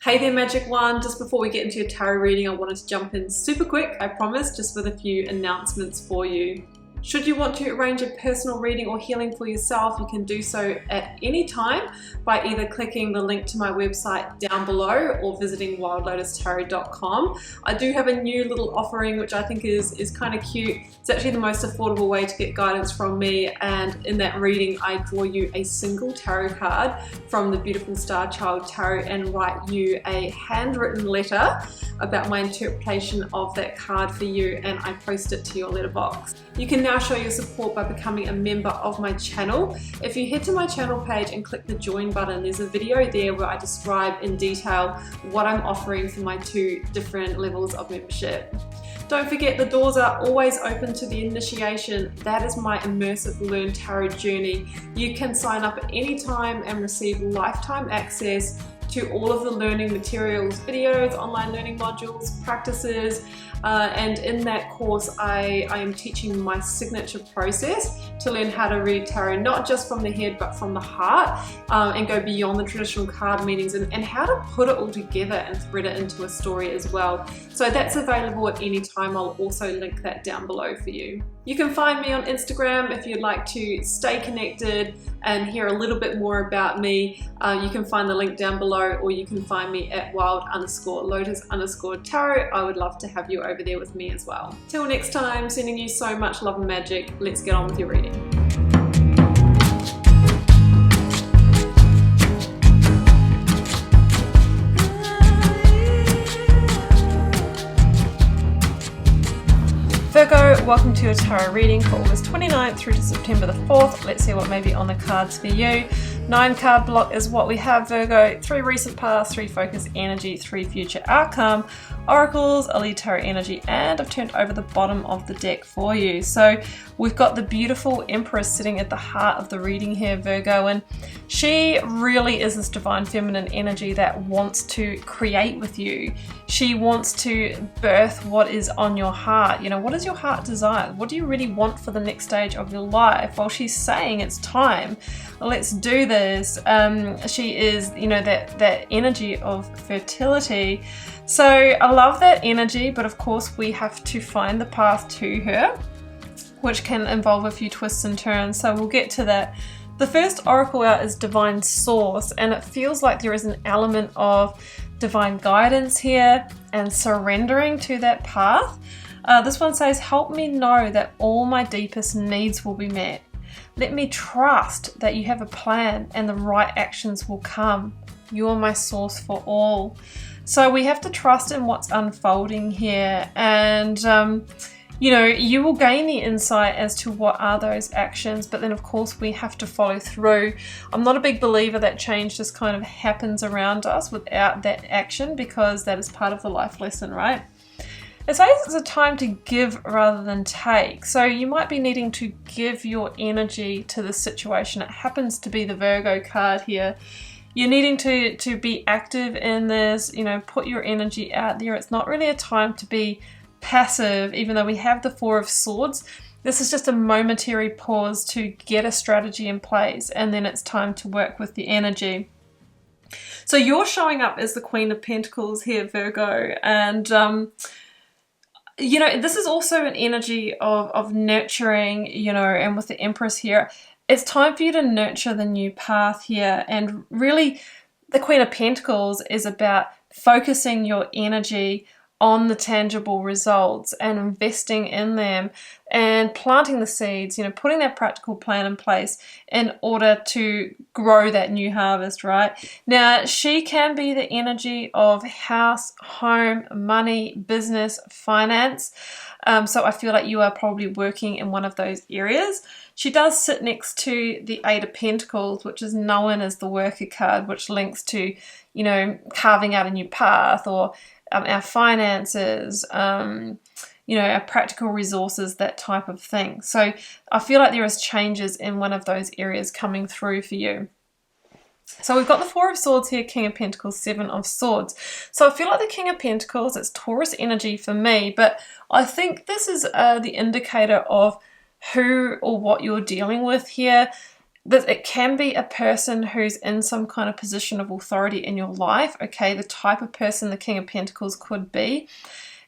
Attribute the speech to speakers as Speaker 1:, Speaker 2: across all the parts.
Speaker 1: Hey there, Magic One. Just before we get into your tarot reading, I wanted to jump in super quick, I promise, just with a few announcements for you. Should you want to arrange a personal reading or healing for yourself, you can do so at any time by either clicking the link to my website down below or visiting wildlotustarot.com. I do have a new little offering which I think is kind of cute. It's actually the most affordable way to get guidance from me, and in that reading I draw you a single tarot card from the beautiful Star Child Tarot and write you a handwritten letter about my interpretation of that card for you, and I post it to your letterbox. You can now show your support by becoming a member of my channel. If you head to my channel page and click the join button, there's a video there where I describe in detail what I'm offering for my two different levels of membership. Don't forget, the doors are always open to the initiation. That is my immersive Learn Tarot journey. You can sign up at any time and receive lifetime access to all of the learning materials, videos, online learning modules, practices, and in that course I am teaching my signature process to learn how to read tarot, not just from the head but from the heart, and go beyond the traditional card meanings, and how to put it all together and thread it into a story as well. So that's available at any time. I'll also link that down below for you. You can find me on Instagram if you'd like to stay connected and hear a little bit more about me. You can find the link down below, or you can find me at wild_lotus_tarot. I would love to have you over there with me as well. Till next time, sending you so much love and magic. Let's get on with your reading. Virgo, welcome to your tarot reading for August 29th through to September the 4th. Let's see what may be on the cards for you. 9 card block is what we have, Virgo. 3 recent past, 3 focus energy, 3 future outcome, oracles, a lead tarot energy, and I've turned over the bottom of the deck for you. So we've got the beautiful Empress sitting at the heart of the reading here, Virgo, and she really is this divine feminine energy that wants to create with you. She wants to birth what is on your heart. You know, what is your heart desire? What do you really want for the next stage of your life? Well, she's saying it's time. Let's do this. She is, you know, that energy of fertility. So I love that energy, but of course we have to find the path to her, which can involve a few twists and turns. So we'll get to that. The first oracle out is Divine Source, and it feels like there is an element of divine guidance here and surrendering to that path. This one says, help me know that all my deepest needs will be met. Let me trust that you have a plan and the right actions will come. You are my source for all. So we have to trust in what's unfolding here, and you know, you will gain the insight as to what are those actions, but then of course we have to follow through. I'm not a big believer that change just kind of happens around us without that action, because that is part of the life lesson, right? It says it's a time to give rather than take. So you might be needing to give your energy to the situation. It happens to be the Virgo card here. You're needing to be active in this, you know, put your energy out there. It's not really a time to be passive, even though we have the Four of Swords. This is just a momentary pause to get a strategy in place, and then it's time to work with the energy. So you're showing up as the Queen of Pentacles here, Virgo, and you know, this is also an energy of nurturing, you know, and with the Empress here, it's time for you to nurture the new path here. And really, the Queen of Pentacles is about focusing your energy on the tangible results and investing in them and planting the seeds, you know, putting that practical plan in place in order to grow that new harvest, right? Now, she can be the energy of house, home, money, business, finance. So I feel like you are probably working in one of those areas. She does sit next to the Eight of Pentacles, which is known as the worker card, which links to, you know, carving out a new path, or our finances, you know, our practical resources, that type of thing. So I feel like there is changes in one of those areas coming through for you. So we've got the Four of Swords here, King of Pentacles, Seven of Swords. So I feel like the King of Pentacles, it's Taurus energy for me, but I think this is the indicator of who or what you're dealing with here. It can be a person who's in some kind of position of authority in your life, okay? The type of person the King of Pentacles could be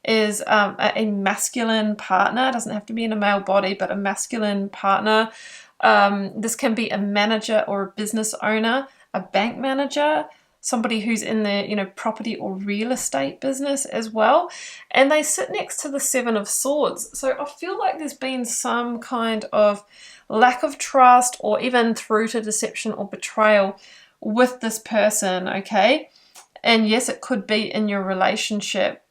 Speaker 1: is a masculine partner. It doesn't have to be in a male body, but a masculine partner. This can be a manager or a business owner, a bank manager, somebody who's in the, you know, property or real estate business as well. And they sit next to the Seven of Swords. So I feel like there's been some kind of lack of trust, or even through to deception or betrayal with this person, okay? And yes, it could be in your relationship.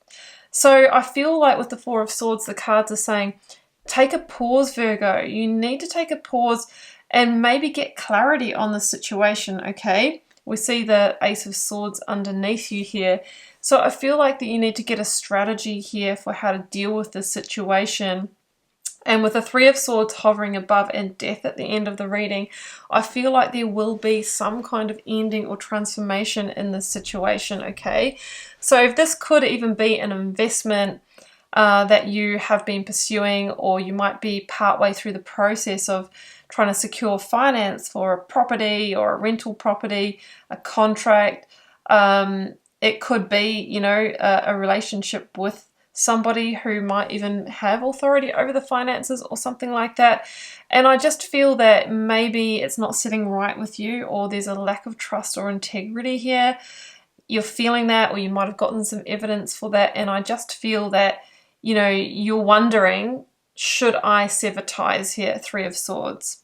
Speaker 1: So I feel like with the Four of Swords, the cards are saying, take a pause, Virgo. You need to take a pause and maybe get clarity on the situation, okay? We see the Ace of Swords underneath you here. So I feel like that you need to get a strategy here for how to deal with this situation. And with the Three of Swords hovering above and death at the end of the reading, I feel like there will be some kind of ending or transformation in this situation, okay? So if this could even be an investment that you have been pursuing, or you might be partway through the process of trying to secure finance for a property or a rental property, a contract. It could be, you know, a relationship with somebody who might even have authority over the finances or something like that. And I just feel that maybe it's not sitting right with you, or there's a lack of trust or integrity here. You're feeling that, or you might have gotten some evidence for that. And I just feel that, you know, you're wondering, should I sever ties here? Three of Swords.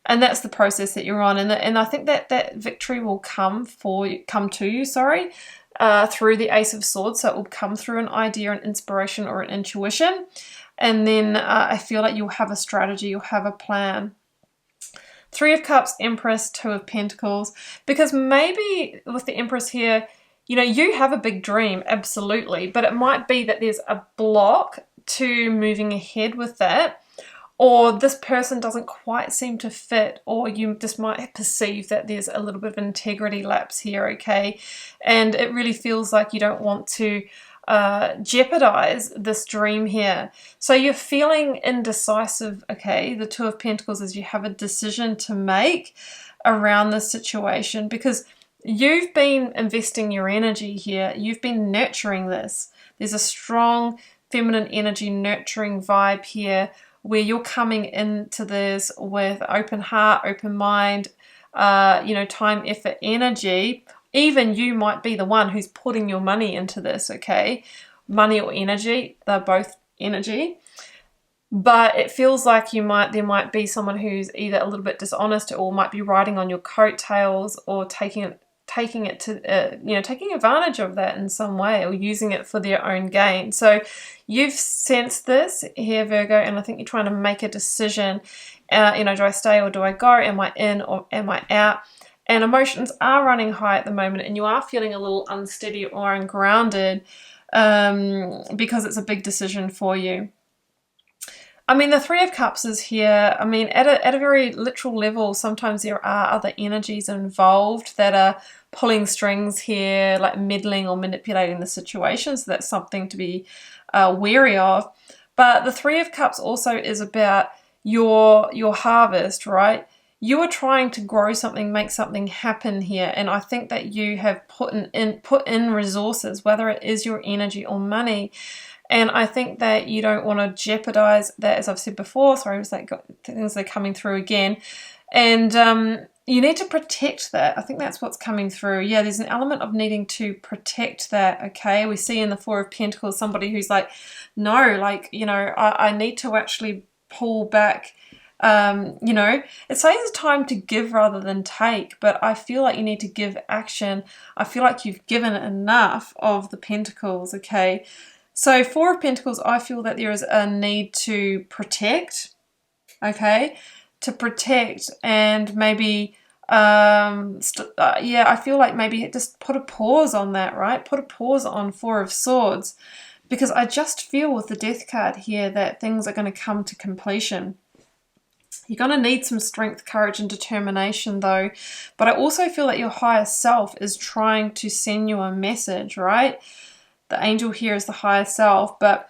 Speaker 1: And that's the process that you're on. And I think that that victory will come to you, through the Ace of Swords. So it will come through an idea, an inspiration, or an intuition. And then I feel like you'll have a strategy, you'll have a plan. Three of Cups, Empress, Two of Pentacles. Because maybe with the Empress here, you know, you have a big dream, absolutely. But it might be that there's a block to moving ahead with that. Or this person doesn't quite seem to fit, or you just might perceive that there's a little bit of integrity lapse here, okay? And it really feels like you don't want to jeopardize this dream here. So you're feeling indecisive, okay? The Two of Pentacles is you have a decision to make around this situation, because you've been investing your energy here. You've been nurturing this. There's a strong feminine energy nurturing vibe here, where you're coming into this with open heart, open mind, you know, time, effort, energy. Even you might be the one who's putting your money into this, okay? Money or energy, they're both energy. But it feels like there might be someone who's either a little bit dishonest, or might be riding on your coattails, or taking advantage of that in some way, or using it for their own gain. So you've sensed this here, Virgo, and I think you're trying to make a decision. You know, do I stay or do I go? Am I in or am I out? And emotions are running high at the moment, and you are feeling a little unsteady or ungrounded because it's a big decision for you. I mean, the Three of Cups is here. I mean, at a very literal level, sometimes there are other energies involved that are pulling strings here, like meddling or manipulating the situation. So that's something to be wary of. But the Three of Cups also is about your harvest, right? You are trying to grow something, make something happen here. And I think that you have put in resources, whether it is your energy or money. And I think that you don't want to jeopardize that, as I've said before. Sorry, things are coming through again. And you need to protect that. I think that's what's coming through. Yeah, there's an element of needing to protect that, okay? We see in the Four of Pentacles somebody who's like, no, like, you know, I need to actually pull back. You know, it says it's time to give rather than take, but I feel like you need to give action. I feel like you've given enough of the Pentacles, okay? So Four of Pentacles, I feel that there is a need to protect, okay? To protect, and maybe, yeah, I feel like maybe just put a pause on that, right? Put a pause on Four of Swords, because I just feel with the Death card here that things are going to come to completion. You're going to need some strength, courage, and determination, though. But I also feel that your higher self is trying to send you a message, right? The angel here is the higher self, but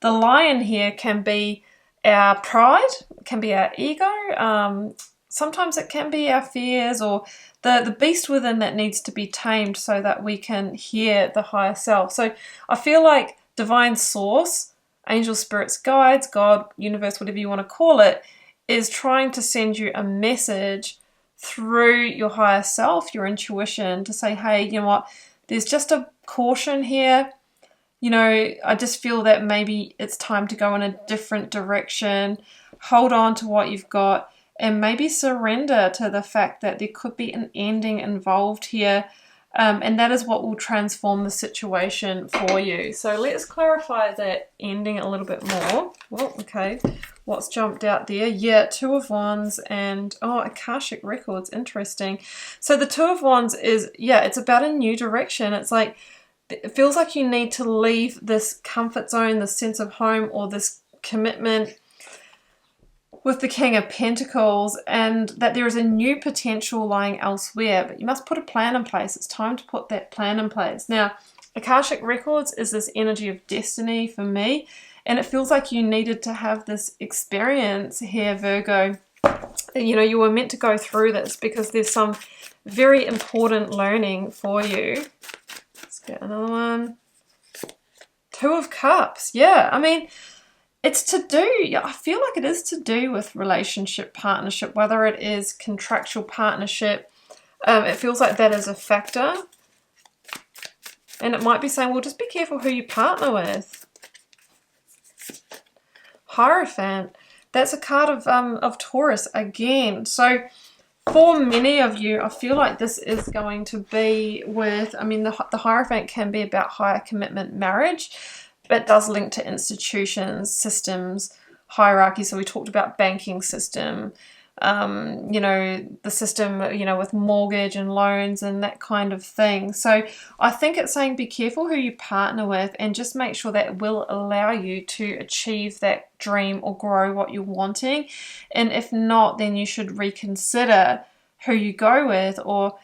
Speaker 1: the lion here can be our pride, can be our ego, sometimes it can be our fears or the beast within that needs to be tamed so that we can hear the higher self. So I feel like divine source, angels, spirits, guides, God, universe, whatever you want to call it, is trying to send you a message through your higher self, your intuition, to say, hey, you know what, there's just a caution here. You know, I just feel that maybe it's time to go in a different direction. Hold on to what you've got and maybe surrender to the fact that there could be an ending involved here. And that is what will transform the situation for you. So let's clarify that ending a little bit more. Well, okay, what's jumped out there? Yeah, Two of Wands and, oh, Akashic Records, interesting. So the Two of Wands is, yeah, it's about a new direction. It's like, it feels like you need to leave this comfort zone, this sense of home, or this commitment with the King of Pentacles, and that there is a new potential lying elsewhere, but you must put a plan in place. It's time to put that plan in place. Now, Akashic Records is this energy of destiny for me, and it feels like you needed to have this experience here, Virgo. You know, you were meant to go through this because there's some very important learning for you. Let's get another one. Two of Cups. Yeah, I mean, it's to do, I feel like it is to do with relationship, partnership, whether it is contractual partnership. It feels like that is a factor. And it might be saying, well, just be careful who you partner with. Hierophant. That's a card of Taurus again. So for many of you, I feel like this is going to be with, I mean, the Hierophant can be about higher commitment marriage, but does link to institutions, systems, hierarchy. So we talked about banking system, you know, the system, you know, with mortgage and loans and that kind of thing. So I think it's saying be careful who you partner with and just make sure that it will allow you to achieve that dream or grow what you're wanting. And if not, then you should reconsider who you go with or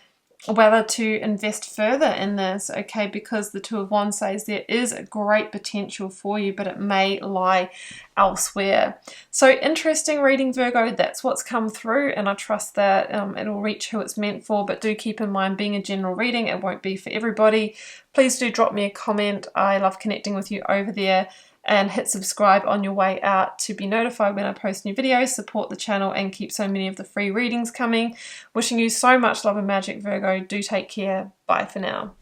Speaker 1: whether to invest further in this, okay, because the Two of Wands says there is a great potential for you, but it may lie elsewhere. So interesting reading, Virgo. That's what's come through, and I trust that it'll reach who it's meant for, but do keep in mind, being a general reading, it won't be for everybody. Please do drop me a comment. I love connecting with you over there, and hit subscribe on your way out to be notified when I post new videos. Support the channel and keep so many of the free readings coming. Wishing you so much love and magic, Virgo. Do take care. Bye for now.